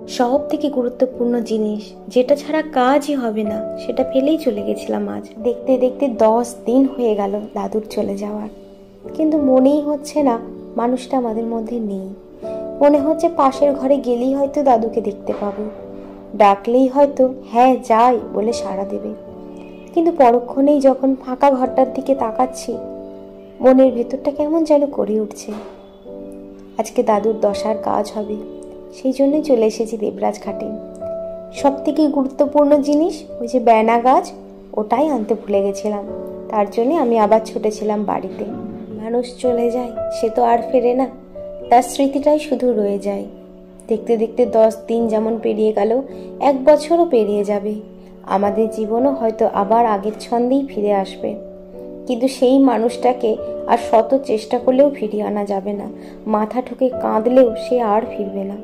সব থেকে গুরুত্বপূর্ণ জিনিস যেটা ছাড়া কাজই হবে না সেটা ফেলেই চলে গেছিলাম আজ। দেখতে দেখতে 10 দিন হয়ে গেল দাদুর চলে যাওয়ার, কিন্তু মনেই হচ্ছে না মানুষটা আমাদের মধ্যে নেই। মনে হচ্ছে পাশের ঘরে গেলেই হয়তো দাদুকে দেখতে পাবো, ডাকলেই হয়তো হ্যাঁ যাই বলে সাড়া দেবে। কিন্তু পরক্ষণেই যখন ফাঁকা ঘরটার দিকে তাকাচ্ছি, মনের ভেতরটা কেমন যেন করে উঠছে। আজকে দাদুর দশার কাজ হবে, সেই জন্যই চলে এসেছি দেবরাজ ঘাটে। সব থেকে গুরুত্বপূর্ণ জিনিস ওই যে বেনা গাছ, ওটাই আনতে ভুলে গেছিলাম। তার জন্যে আমি আবার ছুটেছিলাম বাড়িতে। মানুষ চলে যায়, সে তো আর ফেরে না, তার স্মৃতিটাই শুধু রয়ে যায়। দেখতে দেখতে 10 দিন যেমন পেরিয়ে গেল, 1 বছরও পেরিয়ে যাবে। আমাদের জীবনও হয়তো আবার আগের ছন্দেই ফিরে আসবে, কিন্তু সেই মানুষটাকে আর শত চেষ্টা করলেও ফিরিয়ে আনা যাবে না। মাথা ঠুকে কাঁদলেও সে আর ফিরবে না।